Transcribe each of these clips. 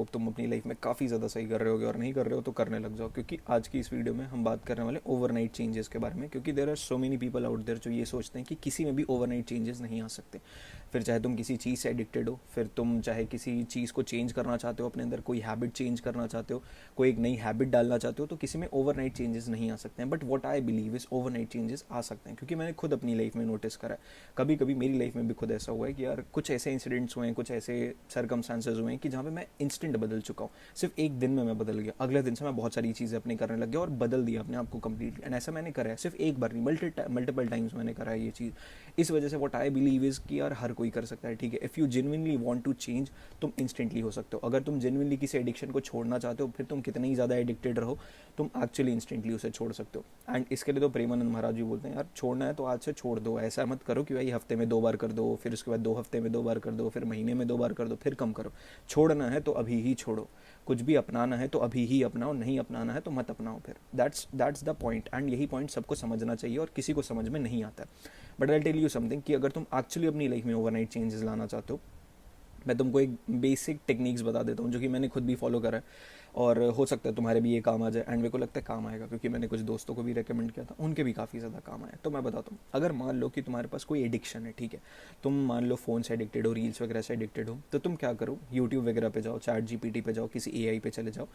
Hope तुम अपनी life में काफ़ी ज़्यादा सही कर रहे होगे, और नहीं कर रहे हो तो करने लग जाओ, क्योंकि आज की इस वीडियो में हम बात करने वाले ओवरनाइट चेंजेस के बारे में। क्योंकि there are so many people out there जो ये सोचते हैं कि किसी में भी ओवरनाइट चेंजेस नहीं आ सकते। फिर चाहे तुम किसी चीज़ से एडिक्टेड हो, फिर तुम चाहे किसी चीज़ को चेंज करना चाहते हो अपने अंदर, कोई हैबिट चेंज करना चाहते हो, कोई एक नई हैबिट डालना चाहते हो, तो किसी में ओवरनाइट चेंजेस नहीं आ सकते हैं। But what I believe is overnight changes आ सकते हैं, क्योंकि मैंने खुद अपनी लाइफ में नोटिस करा है। कभी कभी मेरी लाइफ में भी खुद ऐसा हुआ है कि यार कुछ ऐसे इंसिडेंट्स हुए हैं, कुछ ऐसे सर्कमस्टांसेस हुए हैं कि जहाँ पे मैं इंस्टेंट बदल चुका हूँ। सिर्फ एक दिन में मैं बदल गया, अगले दिन से मैं बहुत सारी चीज़ें अपनी करने लग गया और बदल दिया अपने आप को कम्प्लीटली। एंड ऐसा मैंने करा है, सिर्फ एक बार नहीं, मल्टीपल टाइम्स मैंने करा है ये चीज़। इस वजह से व्हाट आई बिलीव इज़ कि यार हर कोई कर सकता है, ठीक है। If you genuinely want to change, तुम इंस्टेंटली हो सकते हो। अगर तुम जेन्युइनली किसी एडिक्शन को छोड़ना चाहते हो, फिर तुम कितने ही ज़्यादा एडिक्टेड रहो, तुम एक्चुअली इंस्टेंटली उसे छोड़ सकते हो। एंड इसके लिए तो प्रेमानंद महाराज जी बोलते हैं यार छोड़ना है तो आज से छोड़ दो। ऐसा मत करो कि भाई हफ्ते में 2 बार कर दो, फिर उसके बाद 2 हफ्ते में 2 बार कर दो, फिर महीने में 2 बार कर दो, फिर कम करो। छोड़ना है तो अभी ही छोड़ो। कुछ भी अपनाना है तो अभी ही अपनाओ, नहीं अपनाना है तो मत अपनाओ। फिर दैट्स द पॉइंट। एंड यही पॉइंट सबको समझना चाहिए और किसी को समझ में नहीं आता। But I tell you something कि अगर तुम एक्चुअली अपनी लाइफ में ओवरनाइट चेंजेस लाना चाहते हो, मैं तुमको एक बेसिक टेक्निक्स बता देता हूँ जो कि मैंने खुद भी फॉलो करा है, और हो सकता है तुम्हारे भी ये काम आ जाए। एंड मेरे को लगता है काम आएगा, क्योंकि मैंने कुछ दोस्तों को भी रेकमेंड किया था, उनके भी काफ़ी ज़्यादा काम आया। तो मैं बताता हूँ, अगर मान लो कि तुम्हारे पास कोई एडिक्शन है, ठीक है, तुम मान लो फ़ोन से एडिक्टेड हो, रील्स वगैरह से एडिक्टेड हो, तो तुम क्या करो, यूट्यूब वगैरह पे जाओ, चैट जीपीटी पे जाओ, किसी एआई पे चले जाओ,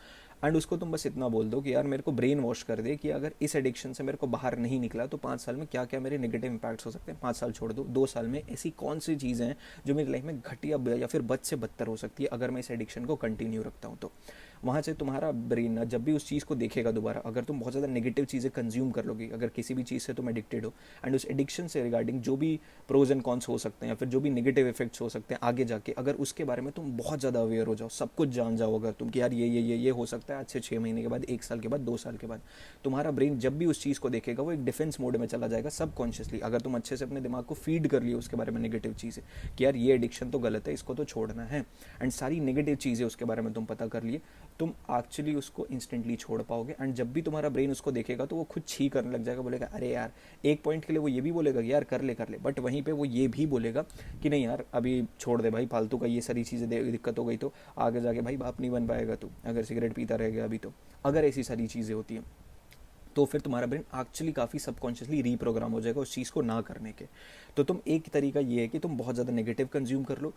एंड उसको तुम बस इतना बोल दो कि यार मेरे को ब्रेन वॉश कर दे कि अगर इस एडिक्शन से मेरे को बाहर नहीं निकला तो 5 साल में क्या क्या मेरे नेगेटिव इंपैक्ट्स हो सकते हैं। 5 साल छोड़ दो, 2 साल में ऐसी कौन सी चीज़ें हैं जो मेरी लाइफ में घटिया या फिर बद से बदतर हो सकती है अगर मैं इस एडिक्शन को कंटिन्यू रखता हूँ। तो वहाँ से तुम्हारा ब्रेन जब भी उस चीज़ को देखेगा दोबारा, अगर तुम बहुत ज़्यादा नेगेटिव चीज़ें कंज्यूम कर लोगे, अगर किसी भी चीज़ से तुम एडिक्टेड हो, एंड उस एडिक्शन से रिगार्डिंग जो भी प्रोज एंड कॉन्स हो सकते हैं, या फिर जो भी नेगेटिव इफेक्ट्स हो सकते हैं आगे जाके, अगर उसके बारे में तुम बहुत ज़्यादा अवेयर हो जाओ, सब कुछ जान जाओ अगर तुम कि यार ये हो सकता है आज से 6 महीने के बाद, 1 साल के बाद, 2 साल के बाद, तुम्हारा ब्रेन जब भी उस चीज़ को देखेगा वो एक डिफेंस मोड में चला जाएगा सबकॉन्शियसली। अगर तुम अच्छे से अपने दिमाग को फीड कर लियो उसके बारे में नेगेटिव चीज़ें कि यार ये एडिक्शन तो गलत है, इसको तो छोड़ना है, एंड सारी नेगेटिव चीज़ें उसके बारे में तुम पता कर लिए, तुम एक्चुअली उसको इंस्टेंटली छोड़ पाओगे। एंड जब भी तुम्हारा ब्रेन उसको देखेगा तो वो खुद छी करने लग जाएगा, बोलेगा अरे यार, एक पॉइंट के लिए वो ये भी बोलेगा कि यार कर ले, बट वहीं पे वो ये भी बोलेगा कि नहीं यार अभी छोड़ दे भाई, फालतू का ये सारी चीज़ें दिक्कत हो गई तो आगे जाके भाई बाप नहीं बन पाएगा तू, अगर सिगरेट पीता रह गया अभी तो। अगर ऐसी सारी चीज़ें होती हैं तो फिर तुम्हारा ब्रेन एक्चुअली काफ़ी सबकॉन्शियसली रीप्रोग्राम हो जाएगा उस चीज़ को ना करने के। तो तुम एक तरीका ये है कि तुम बहुत ज़्यादा नेगेटिव कंज्यूम कर लो,